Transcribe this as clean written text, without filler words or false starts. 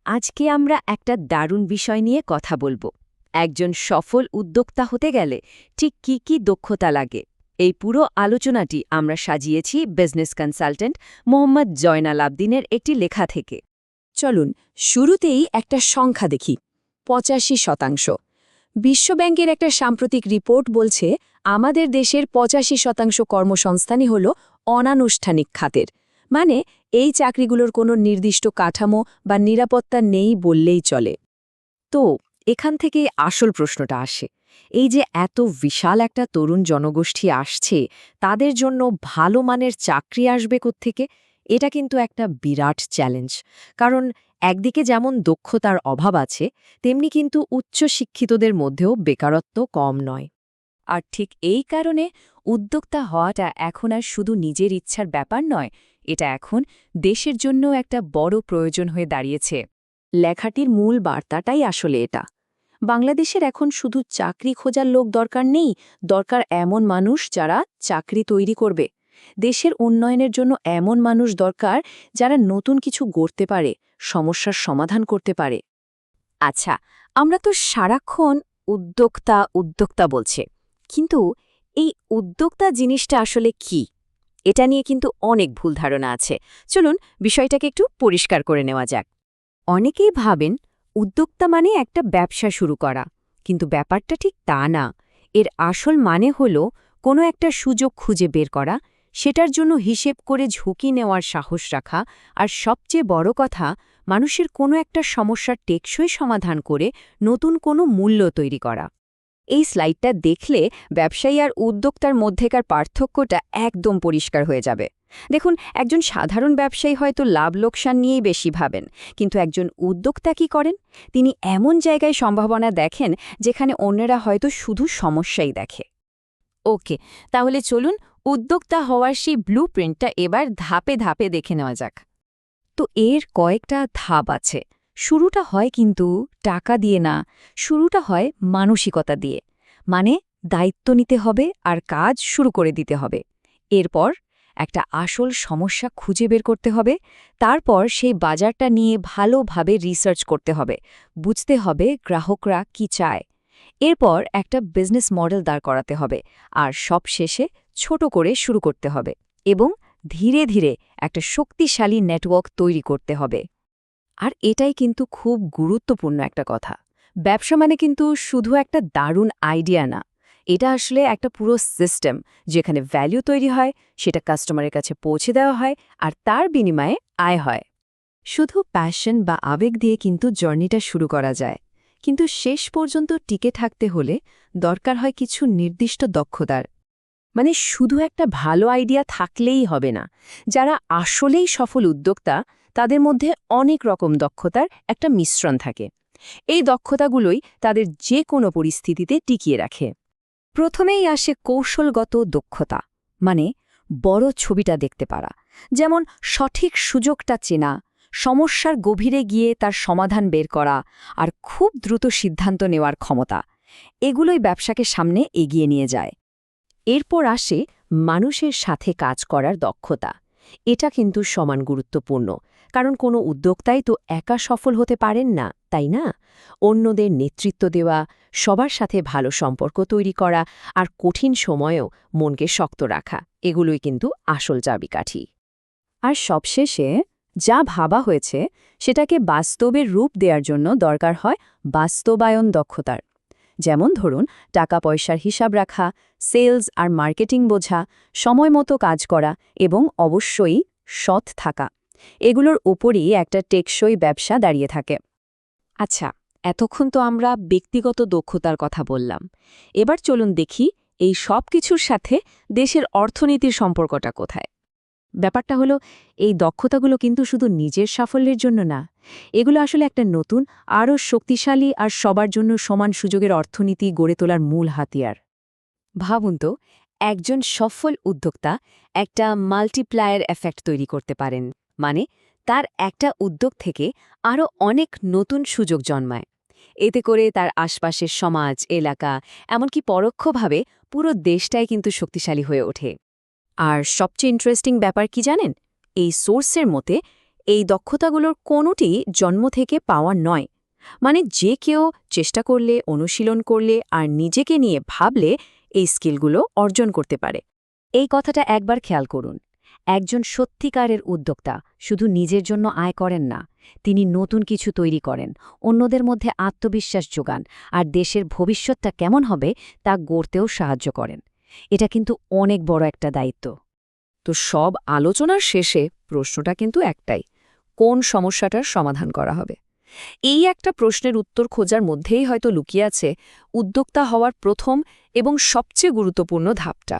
আজকে আমরা একটা দারুণ বিষয় নিয়ে কথা বলবো। একজন সফল উদ্যোক্তা হতে গেলে ঠিক কি কি দক্ষতা লাগে, এই পুরো আলোচনাটি আমরা সাজিয়েছি বিজনেস কনসালটেন্ট মোহাম্মদ জয়নাল আবদিনের একটি লেখা থেকে। চলুন শুরুতেই একটা সংখ্যা দেখি ৮৫%। বিশ্বব্যাংকের একটা সাম্প্রতিক রিপোর্ট বলছে আমাদের দেশের ৮৫% কর্মসংস্থানই হল অনানুষ্ঠানিক খাতের, মানে এই চাকরিগুলোর কোনো নির্দিষ্ট কাঠামো বা নিরাপত্তা নেই বললেই চলে। তো এখান থেকেই আসল প্রশ্নটা আসে, এই যে এত বিশাল একটা তরুণ জনগোষ্ঠী আসছে, তাদের জন্য ভালো মানের চাকরি আসবে কোত্থেকে? এটা কিন্তু একটা বিরাট চ্যালেঞ্জ। কারণ একদিকে যেমন দক্ষতার অভাব আছে, তেমনি কিন্তু উচ্চশিক্ষিতদের মধ্যেও বেকারত্ব কম নয়। আর ঠিক এই কারণে উদ্যোক্তা হওয়াটা এখন আর শুধু নিজের ইচ্ছার ব্যাপার নয়, এটা এখন দেশের জন্য একটা বড় প্রয়োজন হয়ে দাঁড়িয়েছে। লেখাটির মূল বার্তাটাই আসলে এটা। বাংলাদেশের এখন শুধু চাকরি খোঁজার লোক দরকার নেই, দরকার এমন মানুষ যারা চাকরি তৈরি করবে। দেশের উন্নয়নের জন্য এমন মানুষ দরকার যারা নতুন কিছু গড়তে পারে, সমস্যার সমাধান করতে পারে। আচ্ছা, আমরা তো সারাক্ষণ উদ্যোক্তা উদ্যোক্তা বলছে, কিন্তু এই উদ্যোক্তা জিনিসটা আসলে কি? এটা নিয়ে কিন্তু অনেক ভুল ধারণা আছে। চলুন বিষয়টাকে একটু পরিষ্কার করে নেওয়া যাক। অনেকেই ভাবেন উদ্যোক্তা মানে একটা ব্যবসা শুরু করা, কিন্তু ব্যাপারটা ঠিক তা না। এর আসল মানে হল কোনো একটা সুযোগ খুঁজে বের করা, সেটার জন্য হিসেব করে ঝুঁকি নেওয়ার সাহস রাখা, আর সবচেয়ে বড় কথা, মানুষের কোনো একটা সমস্যার টেকসই সমাধান করে নতুন কোনো মূল্য তৈরি করা। এই স্লাইডটা দেখলে ব্যবসায়ী আর উদ্যোক্তার মধ্যেকার পার্থক্যটা একদম পরিষ্কার হয়ে যাবে। দেখুন, একজন সাধারণ ব্যবসায়ী হয়তো লাভ লোকসান নিয়েই বেশি ভাবেন, কিন্তু একজন উদ্যোক্তা কি করেন? তিনি এমন জায়গায় সম্ভাবনা দেখেন যেখানে অন্যরা হয়তো শুধু সমস্যাই দেখে। ওকে, তাহলে চলুন উদ্যোক্তা হওয়ার সেই ব্লুপ্রিন্টটা এবার ধাপে ধাপে দেখে নেওয়া যাক। তো এর কয়েকটা ধাপ আছে। শুরুটা হয় কিন্তু টাকা দিয়ে না, শুরুটা হয় মানসিকতা দিয়ে। মানে দায়িত্ব নিতে হবে আর কাজ শুরু করে দিতে হবে। এরপর একটা আসল সমস্যা খুঁজে বের করতে হবে, তারপর সেই বাজারটা নিয়ে ভালোভাবে রিসার্চ করতে হবে, বুঝতে হবে গ্রাহকরা কি চায়। এরপর একটা বিজনেস মডেল দাঁড় করাতে হবে, আর সবশেষে ছোট করে শুরু করতে হবে এবং ধীরে ধীরে একটা শক্তিশালী নেটওয়ার্ক তৈরি করতে হবে। আর এটাই কিন্তু খুব গুরুত্বপূর্ণ একটা কথা। ব্যবসা মানে কিন্তু শুধু একটা দারুণ আইডিয়া না, এটা আসলে একটা পুরো সিস্টেম, যেখানে ভ্যালু তৈরি হয়, সেটা কাস্টমারের কাছে পৌঁছে দেওয়া হয়, আর তার বিনিময়ে আয় হয়। শুধু প্যাশন বা আবেগ দিয়ে কিন্তু জার্নিটা শুরু করা যায়, কিন্তু শেষ পর্যন্ত টিকে থাকতে হলে দরকার হয় কিছু নির্দিষ্ট দক্ষতার। মানে শুধু একটা ভালো আইডিয়া থাকলেই হবে না। যারা আসলেই সফল উদ্যোক্তা, তাদের মধ্যে অনেক রকম দক্ষতার একটা মিশ্রণ থাকে। এই দক্ষতাগুলোই তাদের যে কোনো পরিস্থিতিতে টিকিয়ে রাখে। প্রথমেই আসে কৌশলগত দক্ষতা, মানে বড় ছবিটা দেখতে পারা, যেমন সঠিক সুযোগটা চেনা, সমস্যার গভীরে গিয়ে তার সমাধান বের করা, আর খুব দ্রুত সিদ্ধান্ত নেওয়ার ক্ষমতা। এগুলোই ব্যবসাকে সামনে এগিয়ে নিয়ে যায়। এরপর আসে মানুষের সাথে কাজ করার দক্ষতা। এটা কিন্তু সমান গুরুত্বপূর্ণ, কারণ কোনো উদ্যোক্তাই তো একা সফল হতে পারেন না, তাই না? অন্যদের নেতৃত্ব দেওয়া, সবার সাথে ভালো সম্পর্ক তৈরি করা, আর কঠিন সময়েও মনকে শক্ত রাখা, এগুলোই কিন্তু আসল চাবিকাঠি। আর সবশেষে যা ভাবা হয়েছে সেটাকে বাস্তবের রূপ দেওয়ার জন্য দরকার হয় বাস্তবায়ন দক্ষতার। যেমন ধরুন, টাকা পয়সার হিসাব রাখা, সেলস আর মার্কেটিং বোঝা, সময়মতো কাজ করা এবং অবশ্যই সৎ থাকা। এগুলোর উপরই একটা টেকসই ব্যবসা দাঁড়িয়ে থাকে। আচ্ছা, এতক্ষণ তো আমরা ব্যক্তিগত দক্ষতার কথা বললাম। এবার চলুন দেখি এই সব কিছুর সাথে দেশের অর্থনীতির সম্পর্কটা কোথায়। ব্যাপারটা হলো, এই দক্ষতাগুলো কিন্তু শুধু নিজের সাফল্যের জন্য না, এগুলো আসলে একটা নতুন, আরও শক্তিশালী আর সবার জন্য সমান সুযোগের অর্থনীতি গড়ে তোলার মূল হাতিয়ার। ভাবুন তো, একজন সফল উদ্যোক্তা একটা মাল্টিপ্লায়ার এফেক্ট তৈরি করতে পারেন, মানে তার একটা উদ্যোগ থেকে আরও অনেক নতুন সুযোগ জন্মায়। এতে করে তার আশপাশের সমাজ, এলাকা, এমনকি পরোক্ষভাবে পুরো দেশটাই কিন্তু শক্তিশালী হয়ে ওঠে। আর সবচেয়ে ইন্টারেস্টিং ব্যাপার কি জানেন? এই সোর্সের মতে এই দক্ষতাগুলোর কোনোটি জন্ম থেকে পাওয়া নয়। মানে যে কেউ চেষ্টা করলে, অনুশীলন করলে আর নিজেকে নিয়ে ভাবলে এই স্কিলগুলো অর্জন করতে পারে। এই কথাটা একবার খেয়াল করুন। একজন সত্যিকারের উদ্যোক্তা শুধু নিজের জন্য আয় করেন না, তিনি নতুন কিছু তৈরি করেন, অন্যদের মধ্যে আত্মবিশ্বাস যোগান আর দেশের ভবিষ্যৎটা কেমন হবে তা গড়তেও সাহায্য করেন। এটা কিন্তু অনেক বড় একটা দায়িত্ব। তো সব আলোচনার শেষে প্রশ্নটা কিন্তু একটাই, কোন সমস্যাটার সমাধান করা হবে? এই একটা প্রশ্নের উত্তর খোঁজার মধ্যেই হয়তো লুকিয়ে আছে উদ্যোক্তা হওয়ার প্রথম এবং সবচেয়ে গুরুত্বপূর্ণ ধাপটা।